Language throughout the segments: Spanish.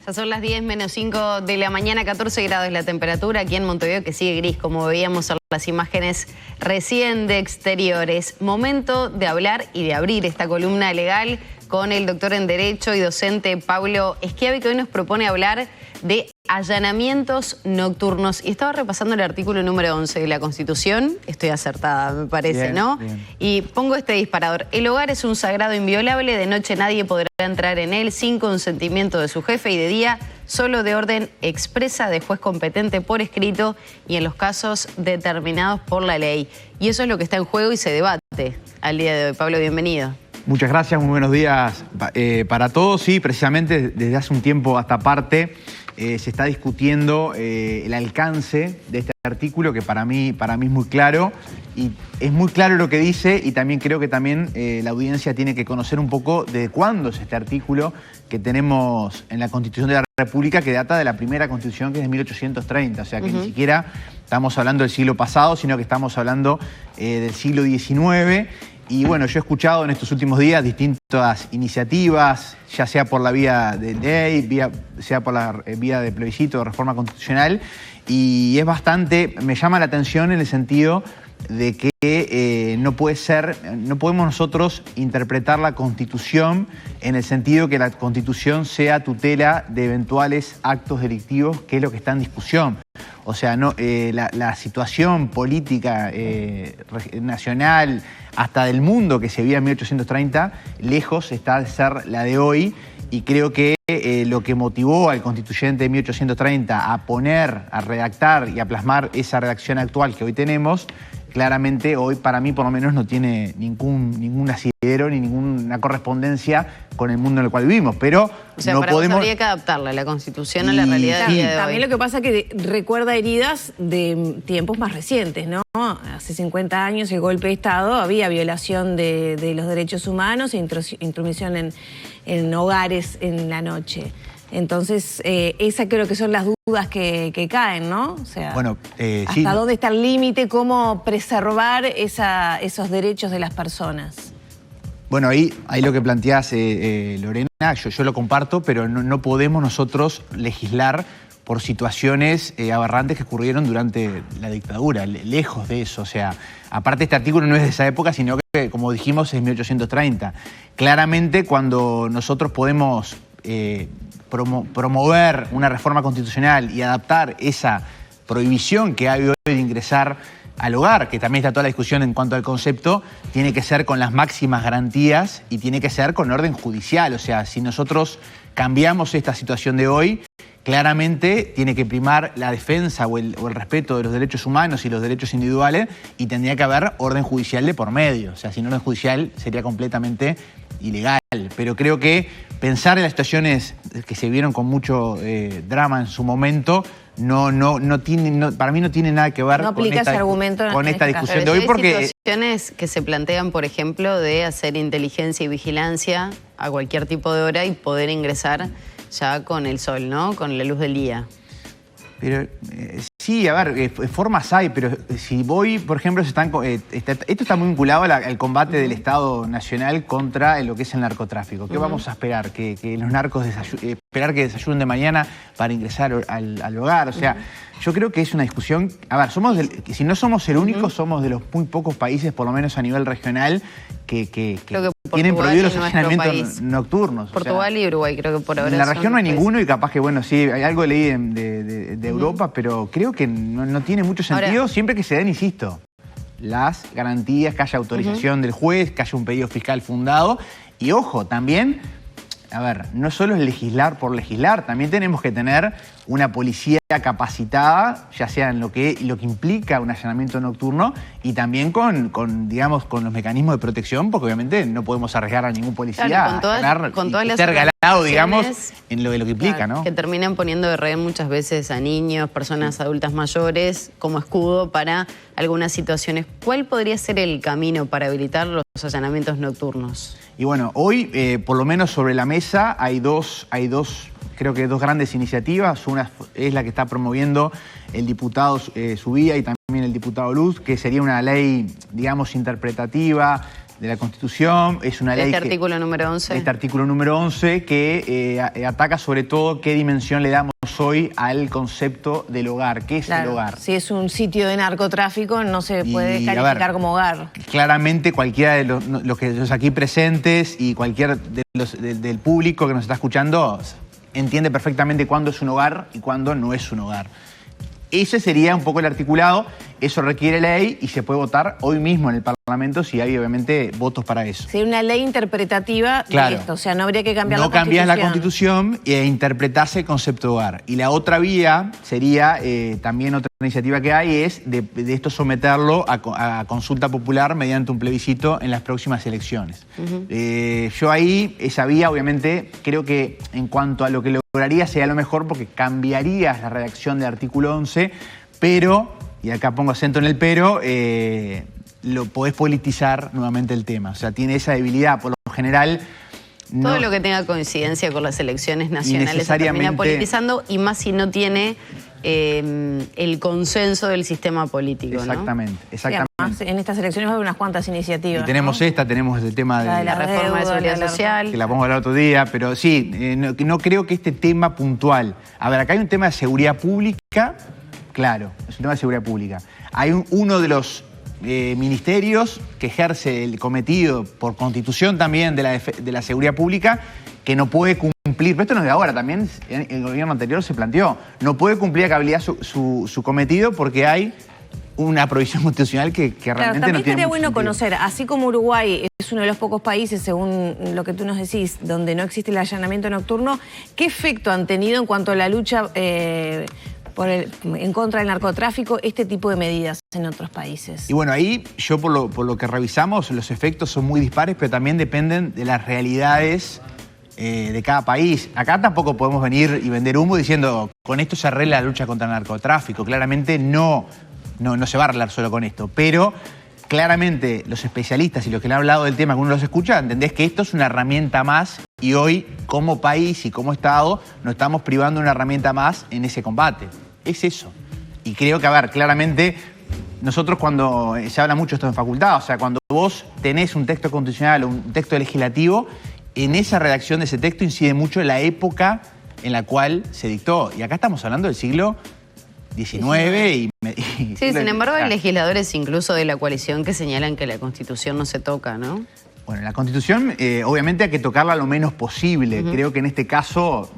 Ya son las 10 menos 5 de la mañana, 14 grados la temperatura aquí en Montevideo, que sigue gris, como veíamos en las imágenes recién de exteriores. Momento de hablar y de abrir esta columna legal con el doctor en Derecho y docente Pablo Schiavi, que hoy nos propone hablar de allanamientos nocturnos. Y estaba repasando el artículo número 11 de la Constitución. Estoy acertada, me parece, bien, ¿no? Bien. Y pongo este disparador. El hogar es un sagrado inviolable. De noche nadie podrá entrar en él sin consentimiento de su jefe, y de día solo de orden expresa de juez competente por escrito y en los casos determinados por la ley. Y eso es lo que está en juego y se debate al día de hoy. Pablo, bienvenido. Muchas gracias, muy buenos días para todos. Sí, precisamente desde hace un tiempo a esta parte se está discutiendo el alcance de este artículo, que para mí es muy claro, y es muy claro lo que dice, y también creo que la audiencia tiene que conocer un poco de cuándo es este artículo que tenemos en la Constitución de la República, que data de la primera Constitución, que es de 1830, o sea que ni siquiera estamos hablando del siglo pasado, sino que estamos hablando del siglo XIX. Y bueno, yo he escuchado en estos últimos días distintas iniciativas, ya sea por la vía de ley, sea por la vía de plebiscito de reforma constitucional, y es bastante, me llama la atención en el sentido de que no podemos nosotros interpretar la Constitución en el sentido que la Constitución sea tutela de eventuales actos delictivos, que es lo que está en discusión. O sea, no, la situación política nacional, hasta del mundo que se vía en 1830, lejos está de ser la de hoy, y creo que lo que motivó al constituyente de 1830 a redactar y a plasmar esa redacción actual que hoy tenemos, claramente hoy para mí por lo menos no tiene ningún asidero ni ninguna correspondencia con el mundo en el cual vivimos, pero o sea, no para podemos... habría que adaptarla, la Constitución, a la realidad del día de hoy. También lo que pasa es que recuerda heridas de tiempos más recientes, ¿no? Hace 50 años el golpe de Estado, había violación de los derechos humanos e intromisión en hogares en la noche. Entonces, esas creo que son las dudas que caen, ¿no? O sea, bueno, ¿hasta dónde está el límite? ¿Cómo preservar esos derechos de las personas? Bueno, ahí lo que planteás, Lorena, yo lo comparto, pero no podemos nosotros legislar por situaciones aberrantes que ocurrieron durante la dictadura, lejos de eso. O sea, aparte este artículo no es de esa época, sino que, como dijimos, es 1830. Claramente, cuando nosotros podemos promover una reforma constitucional y adaptar esa prohibición que hay hoy de ingresar al hogar, que también está toda la discusión en cuanto al concepto, tiene que ser con las máximas garantías y tiene que ser con orden judicial. O sea, si nosotros cambiamos esta situación de hoy, claramente tiene que primar la defensa o el respeto de los derechos humanos y los derechos individuales, y tendría que haber orden judicial de por medio. O sea, sin orden judicial sería completamente ilegal. Pero creo que pensar en las situaciones que se vieron con mucho drama en su momento para mí no tiene nada que ver con esta discusión de hoy. Porque hay situaciones que se plantean, por ejemplo, de hacer inteligencia y vigilancia a cualquier tipo de hora y poder ingresar ya con el sol, ¿no? Con la luz del día. Pero sí, a ver, formas hay, pero si voy, por ejemplo, esto está muy vinculado al combate del Estado Nacional contra lo que es el narcotráfico. ¿Qué vamos a esperar? ¿Que los narcos esperar que desayunen de mañana para ingresar al hogar? O sea, yo creo que es una discusión... A ver, si no somos el único, somos de los muy pocos países, por lo menos a nivel regional, que tienen prohibidos los allanamientos nocturnos. Portugal y Uruguay, creo que por ahora. En la región no hay ninguno, y capaz que, bueno, sí, hay algo leí de Europa, pero creo que no tiene mucho sentido. Ahora, siempre que se den, insisto, las garantías, que haya autorización del juez, que haya un pedido fiscal fundado. Y ojo, también, a ver, no solo es legislar por legislar, también tenemos que tener una policía capacitada, ya sea en lo que implica un allanamiento nocturno, y también con los mecanismos de protección, porque obviamente no podemos arriesgar a ningún policía con todas las ser galado, digamos, en lo que implica, claro, ¿no? Que terminan poniendo de rehén muchas veces a niños, personas adultas mayores, como escudo para algunas situaciones. ¿Cuál podría ser el camino para habilitar los allanamientos nocturnos? Y bueno, hoy, por lo menos sobre la mesa, hay dos creo que dos grandes iniciativas. Una es la que está promoviendo el diputado Subía y también el diputado Luz, que sería una ley, digamos, interpretativa de la Constitución, es una ley Este artículo número 11. Este artículo número 11 que ataca sobre todo qué dimensión le damos hoy al concepto del hogar. ¿Qué es el hogar? Si es un sitio de narcotráfico no se puede calificar como hogar. Claramente cualquiera de los aquí presentes y cualquier del público que nos está escuchando entiende perfectamente cuándo es un hogar y cuándo no es un hogar. Ese sería un poco el articulado, eso requiere ley y se puede votar hoy mismo en el Parlamento si hay obviamente votos para eso. Sería una ley interpretativa de esto, o sea, no habría que cambiar la Constitución. No cambias la Constitución e interpretarse el concepto de hogar. Y la otra vía sería, también otra iniciativa que hay, es de esto someterlo a consulta popular mediante un plebiscito en las próximas elecciones. Yo ahí, esa vía obviamente, creo que en cuanto a lo que lograría sería lo mejor porque cambiarías la redacción del artículo 11, pero, y acá pongo acento en el pero, lo podés politizar nuevamente el tema. O sea, tiene esa debilidad. Por lo general... Todo lo que tenga coincidencia con las elecciones nacionales se termina politizando, y más si no tiene el consenso del sistema político. Exactamente, ¿no? exactamente. Además, en estas elecciones va a haber unas cuantas iniciativas. Y tenemos tenemos el tema de la reforma de seguridad social. Que la vamos a hablar otro día, pero sí, no creo que este tema puntual... A ver, acá hay un tema de seguridad pública, claro, es un tema de seguridad pública. Hay uno de los ministerios que ejerce el cometido por constitución también de la seguridad pública que no puede cumplir, pero esto no es de ahora, también el gobierno anterior se planteó, no puede cumplir a cabalidad su cometido porque hay una provisión constitucional que realmente no tiene también estaría mucho bueno sentido. Conocer, así como Uruguay es uno de los pocos países, según lo que tú nos decís, donde no existe el allanamiento nocturno, ¿qué efecto han tenido en cuanto a la lucha en contra del narcotráfico este tipo de medidas en otros países? Y bueno, ahí yo por lo que revisamos, los efectos son muy dispares, pero también dependen de las realidades de cada país. Acá tampoco podemos venir y vender humo diciendo con esto se arregla la lucha contra el narcotráfico. Claramente no se va a arreglar solo con esto, pero claramente los especialistas y los que le han hablado del tema, que uno los escucha, entendés que esto es una herramienta más y hoy como país y como Estado nos estamos privando de una herramienta más en ese combate. Es eso. Y creo que, a ver, claramente nosotros cuando se habla mucho esto en facultad, o sea, cuando vos tenés un texto constitucional o un texto legislativo, en esa redacción de ese texto incide mucho la época en la cual se dictó. Y acá estamos hablando del siglo XIX Sí, sin embargo hay legisladores incluso de la coalición que señalan que la Constitución no se toca, ¿no? Bueno, la Constitución obviamente hay que tocarla lo menos posible. Creo que en este caso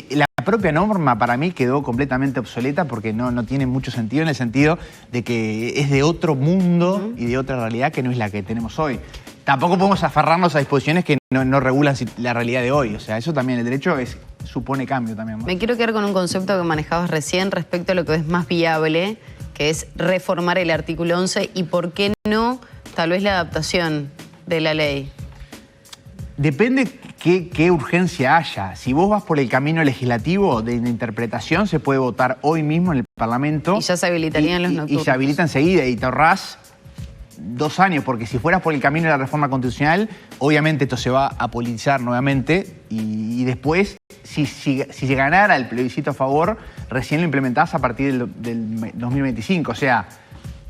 la propia norma para mí quedó completamente obsoleta porque no tiene mucho sentido, en el sentido de que es de otro mundo y de otra realidad que no es la que tenemos hoy. Tampoco podemos aferrarnos a disposiciones que no regulan la realidad de hoy. O sea, eso también, el derecho supone cambio también, ¿no? Me quiero quedar con un concepto que manejabas recién respecto a lo que es más viable, que es reformar el artículo 11 y por qué no, tal vez la adaptación de la ley. Depende qué urgencia haya. Si vos vas por el camino legislativo de interpretación, se puede votar hoy mismo en el Parlamento. Y ya se habilitarían los nocturnos. Y se habilita enseguida y te ahorrás 2 años, porque si fueras por el camino de la reforma constitucional, obviamente esto se va a politizar nuevamente y después, si ganara el plebiscito a favor, recién lo implementás a partir del 2025. O sea,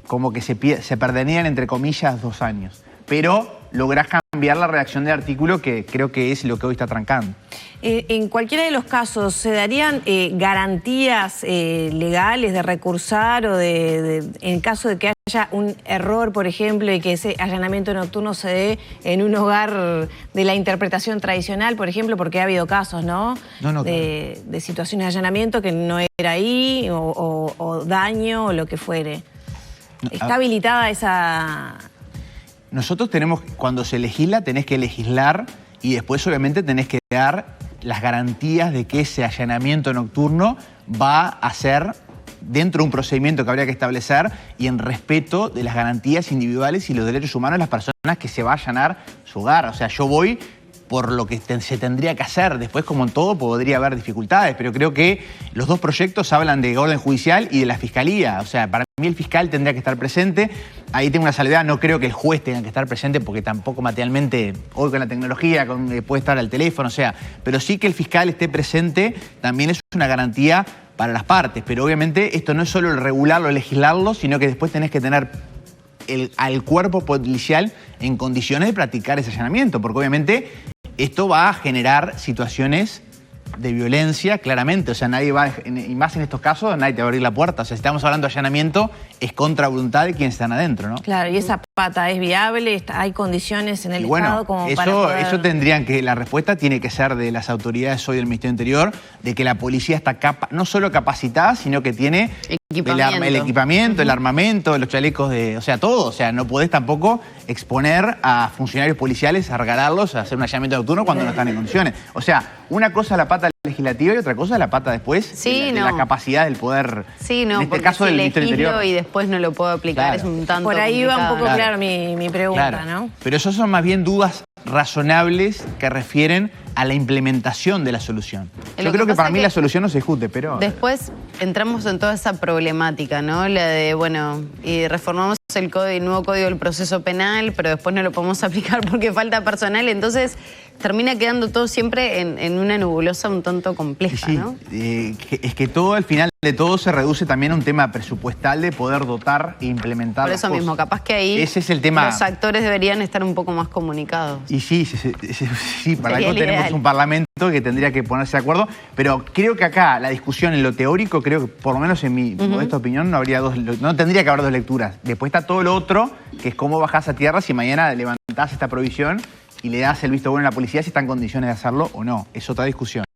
como que se perderían, entre comillas, 2 años. Pero lográs cambiar la redacción del artículo, que creo que es lo que hoy está trancando. En cualquiera de los casos, ¿se darían garantías legales de recursar o en caso de que haya un error, por ejemplo, y que ese allanamiento nocturno se dé en un hogar de la interpretación tradicional, por ejemplo, porque ha habido casos, ¿no? De situaciones de allanamiento que no era ahí o daño o lo que fuere. ¿Está habilitada esa...? Nosotros tenemos, cuando se legisla, tenés que legislar y después obviamente tenés que dar las garantías de que ese allanamiento nocturno va a ser dentro de un procedimiento que habría que establecer y en respeto de las garantías individuales y los derechos humanos de las personas que se va a allanar su hogar. O sea, yo voy por lo que se tendría que hacer. Después, como en todo, podría haber dificultades, pero creo que los 2 proyectos hablan de orden judicial y de la fiscalía. O sea, para mí el fiscal tendría que estar presente. Ahí tengo una salvedad, no creo que el juez tenga que estar presente porque tampoco materialmente, hoy con la tecnología, puede estar al teléfono, o sea, pero sí que el fiscal esté presente también es una garantía para las partes. Pero obviamente esto no es solo el regularlo, el legislarlo, sino que después tenés que tener al cuerpo policial en condiciones de practicar ese allanamiento, porque obviamente esto va a generar situaciones de violencia, claramente. O sea, nadie va, y más en estos casos, nadie te va a abrir la puerta. O sea, si estamos hablando de allanamiento, es contra voluntad de quienes están adentro, ¿no? Claro, y esa pata es viable, hay condiciones en el Estado como para poder... Eso tendrían que, la respuesta tiene que ser de las autoridades hoy del Ministerio del Interior, de que la policía está no solo capacitada, sino que tiene el equipamiento, el armamento, los chalecos o sea, todo. O sea, no podés tampoco exponer a funcionarios policiales a regalarlos, a hacer un allanamiento nocturno cuando no están en condiciones. O sea, una cosa es la pata legislativa y otra cosa es la pata después de la capacidad del poder, sí, no, en este caso del Ministerio del Interior. Y después no lo puedo aplicar, Claro. es un tanto Por ahí complicado. va un poco claro mi pregunta, Claro. ¿no? Pero eso son más bien dudas razonables que refieren a la implementación de la solución. Yo creo que para mí la solución no se discute, pero... Después entramos en toda esa problemática, ¿no? La de, bueno, y reformamos el nuevo Código del Proceso Penal, pero después no lo podemos aplicar porque falta personal, entonces termina quedando todo siempre en una nebulosa un tanto compleja, sí, ¿no? Es que todo, al final de todo, se reduce también a un tema presupuestal de poder dotar e implementar Por eso las mismo, cosas. capaz que ahí ese es el tema. Los actores deberían estar un poco más comunicados. Y sí, para Sería algo el tenemos ideal. un parlamento que tendría que ponerse de acuerdo, pero creo que acá la discusión en lo teórico, creo que por lo menos en mi modesta opinión, no tendría que haber dos lecturas. Después está todo lo otro, que es cómo bajás a tierra si mañana levantás esta provisión y le das el visto bueno a la policía si está en condiciones de hacerlo o no. Es otra discusión.